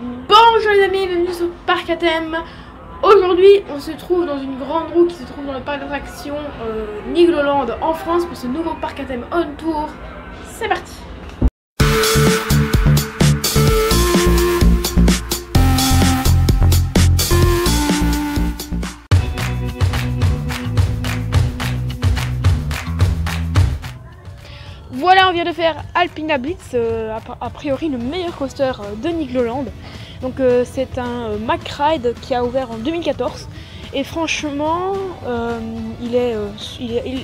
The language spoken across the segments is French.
Bonjour les amis, bienvenue sur Parc à thème. Aujourd'hui on se trouve dans une grande roue qui se trouve dans le parc d'attractions Nigloland en France pour ce nouveau parc à thème on tour. C'est parti. Voilà, on vient de faire Alpina Blitz, a priori le meilleur coaster de Nigloland. Donc c'est un Mack Ride qui a ouvert en 2014 et franchement il est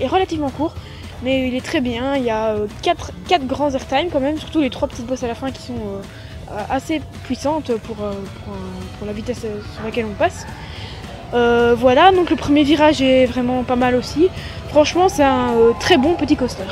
relativement court mais il est très bien. Il y a 4 grands airtime quand même, surtout les 3 petites bosses à la fin qui sont assez puissantes pour la vitesse sur laquelle on passe. Voilà, donc le premier virage est vraiment pas mal aussi. Franchement c'est un très bon petit coaster.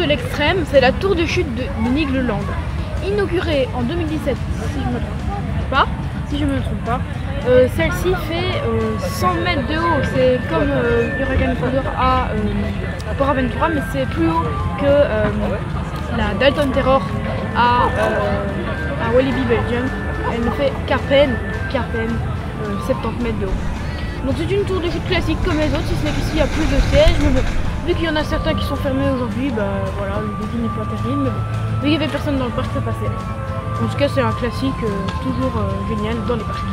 L'extrême, c'est la tour de chute de Nigloland, inaugurée en 2017 si je me trompe pas. Celle-ci fait 100 mètres de haut, c'est comme Hurricane Thunder à Port Aventura, mais c'est plus haut que la Dalton Terror à Walibi Belgium. Elle ne fait qu'à peine 70 mètres de haut. Donc c'est une tour de chute classique comme les autres, si ce n'est qu'ici il y a plus de sièges, mais bon, vu qu'il y en a certains qui sont fermés aujourd'hui, bah voilà, le débit n'est pas terrible, mais bon, vu qu'il n'y avait personne dans le parc, ça passait. En tout cas c'est un classique toujours génial dans les parcs.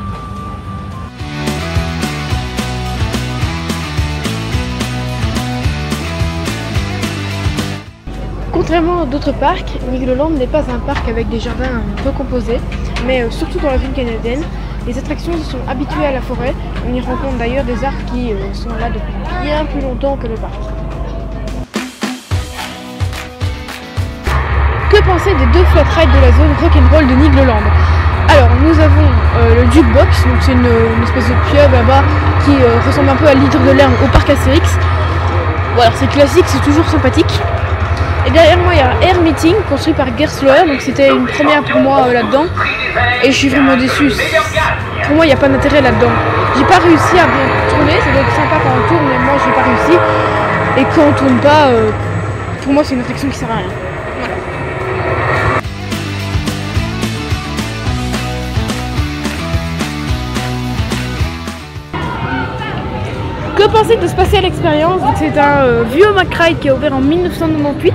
Contrairement à d'autres parcs, Nigloland n'est pas un parc avec des jardins recomposés, mais surtout dans la ville canadienne. Les attractions sont habituées à la forêt, on y rencontre d'ailleurs des arbres qui sont là depuis bien plus longtemps que le parc. Que penser des 2 flat rides de la zone rock'n'roll de Nigloland? Alors nous avons le Jukebox, donc c'est une espèce de pieuvre là-bas qui ressemble un peu à l'hydre de l'herbe au parc Astérix. Voilà, c'est classique, c'est toujours sympathique. Et derrière moi il y a Air Meeting construit par Gerstlauer, donc c'était une première pour moi là-dedans. Et je suis vraiment déçue. Pour moi il n'y a pas d'intérêt là-dedans. J'ai pas réussi à bien tourner, ça doit être sympa quand on tourne, mais moi j'ai pas réussi. Et quand on tourne pas, pour moi c'est une attraction qui sert à rien. Voilà. Que penser de Spatial Experience? C'est un vieux Mack Ride qui a ouvert en 1998.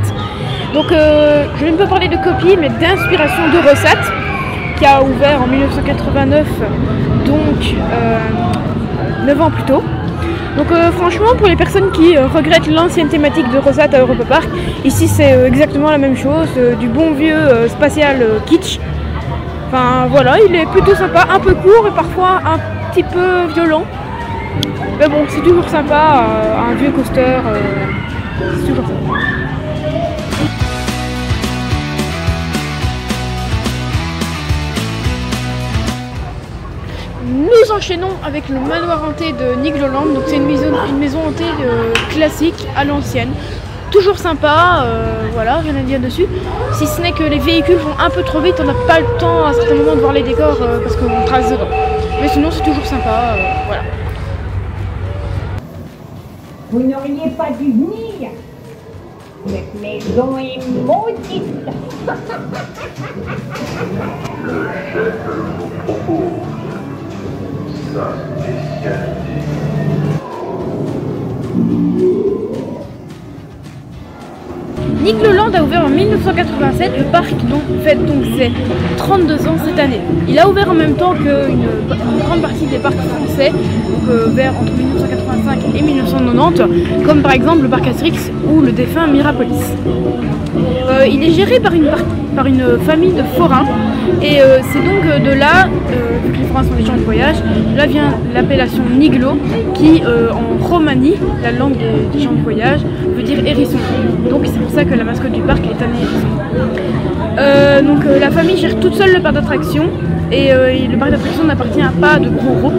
Donc je ne peux parler de copie mais d'inspiration de Rosat qui a ouvert en 1989, donc 9 ans plus tôt. Donc franchement pour les personnes qui regrettent l'ancienne thématique de Rosat à Europa Park, ici c'est exactement la même chose, du bon vieux spatial kitsch. Enfin voilà, il est plutôt sympa, un peu court et parfois un petit peu violent. Mais bon, c'est toujours sympa, un vieux coaster, c'est toujours sympa. Nous enchaînons avec le manoir hanté de Nigloland, donc c'est une maison hantée classique à l'ancienne. Toujours sympa, voilà, rien à dire dessus. Si ce n'est que les véhicules vont un peu trop vite, on n'a pas le temps à certains moments de voir les décors parce qu'on trace dedans. Mais sinon c'est toujours sympa, voilà. Vous n'auriez pas dû venir. Cette maison est maudite. Le chef vous propose sa spécialité. Nigloland a ouvert en 1987, le parc fête donc ses 32 ans cette année. Il a ouvert en même temps qu'une grande partie des parcs français, donc vers entre 1985 et 1990, comme par exemple le parc Astérix ou le défunt Mirapolis. Il est géré par une famille de forains, et c'est donc de là, vu que les forains sont des gens de voyage, là vient l'appellation Niglo, qui en Romanie, la langue des gens de voyage, veut dire hérisson. Donc c'est pour ça que la mascotte du parc est un hérisson. Donc la famille gère toute seule le parc d'attractions, et le parc d'attractions n'appartient à pas de gros groupes,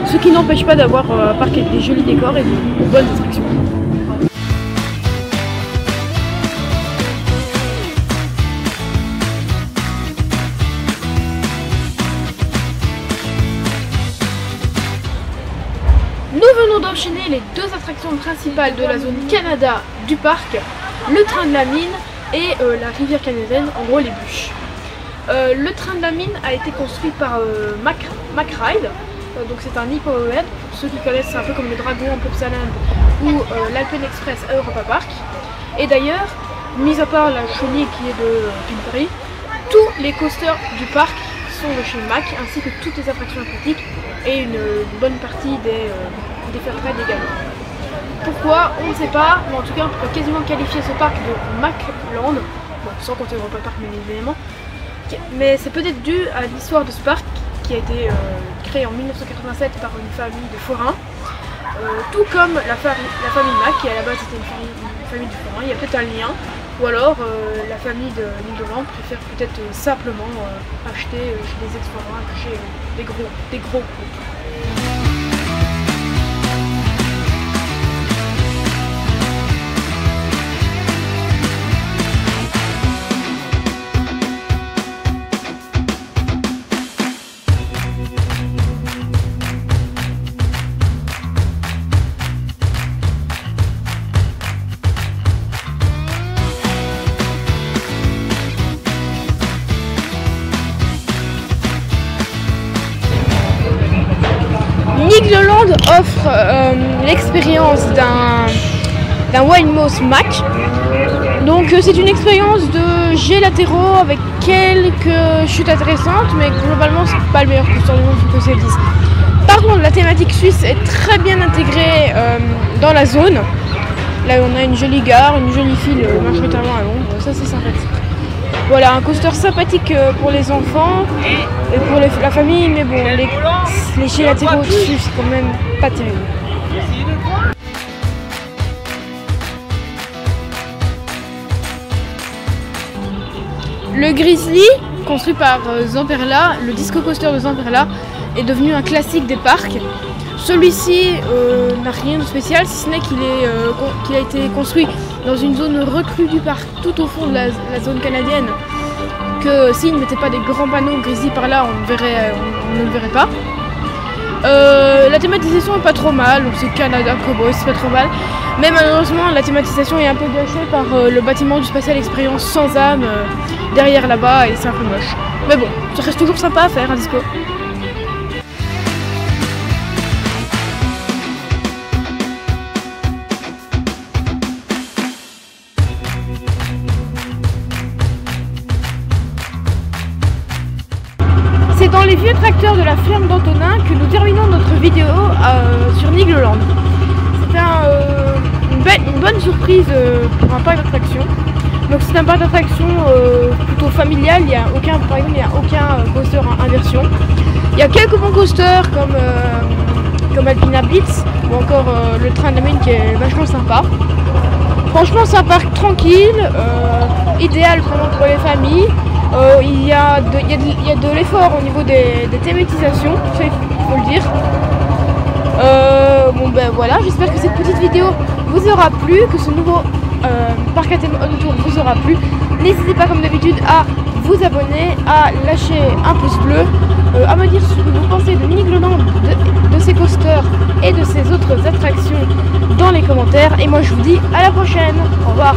ce qui n'empêche pas d'avoir un parc avec des jolis décors et de bonnes attractions. Nous venons d'enchaîner les deux attractions principales de la zone Canada du parc, le train de la mine et la rivière canadienne, en gros les bûches. Le train de la mine a été construit par McRide, donc c'est un Nippo-Head, pour ceux qui connaissent, c'est un peu comme le Dragon en Plopsaland ou l'Alpen Express à Europa Park. Et d'ailleurs, mis à part la chenille qui est de Pimpery, tous les coasters du parc sont de chez Mac, ainsi que toutes les attractions aquatiques et une bonne partie des fairtrade également. Pourquoi? On ne sait pas, mais en tout cas on peut quasiment qualifier ce parc de Macland, bon, sans compter Europa Park bien évidemment, mais c'est peut-être dû à l'histoire de ce parc qui a été créé en 1987 par une famille de forains, tout comme la famille Mac, qui à la base était une famille de forains. Il y a peut-être un lien, ou alors la famille de Nigloland préfère peut-être simplement acheter chez des ex-forains, chez des gros groupes. Nigloland offre l'expérience d'un Wildmouse Mac. Donc c'est une expérience de jets latéraux avec quelques chutes intéressantes, mais globalement c'est pas le meilleur coaster du monde, faut que c'est 10. Par contre la thématique suisse est très bien intégrée dans la zone. Là on a une jolie gare, une jolie file majoritairement à l'ombre, ça c'est sympathique. Voilà, un coaster sympathique pour les enfants et pour la famille, mais bon, les jets latéraux au-dessus, c'est quand même pas terrible. Le Grizzly, construit par Zamperla, le disco coaster de Zamperla, est devenu un classique des parcs. Celui-ci n'a rien de spécial, si ce n'est qu'il a été construit dans une zone recluse du parc, tout au fond de la zone canadienne, que s'il ne mettait pas des grands panneaux Grizzly par là, on ne le verrait pas. La thématisation est pas trop mal, donc c'est Canada Cowboy, c'est pas trop mal. Mais malheureusement, la thématisation est un peu gâchée par le bâtiment du Spatial Experience sans âme derrière là-bas, et c'est un peu moche. Mais bon, ça reste toujours sympa à faire, un disco. C'est dans les vieux tracteurs de la ferme d'Antonin que nous terminons notre vidéo sur Nigloland. C'était une bonne surprise pour un parc d'attractions. Donc c'est un parc d'attractions plutôt familial, il n'y a aucun coaster en inversion. Il y a quelques bons coasters comme Alpina Blitz ou encore le train de la mine qui est vachement sympa. Franchement c'est un parc tranquille, idéal vraiment pour les familles. Il y a de l'effort au niveau des thématisations, ça il faut le dire. Bon ben voilà, j'espère que cette petite vidéo vous aura plu, que ce nouveau parc à thème on tour vous aura plu. N'hésitez pas comme d'habitude à vous abonner, à lâcher un pouce bleu, à me dire ce que vous pensez de Nigloland, de ses coasters et de ses autres attractions dans les commentaires. Et moi je vous dis à la prochaine, au revoir.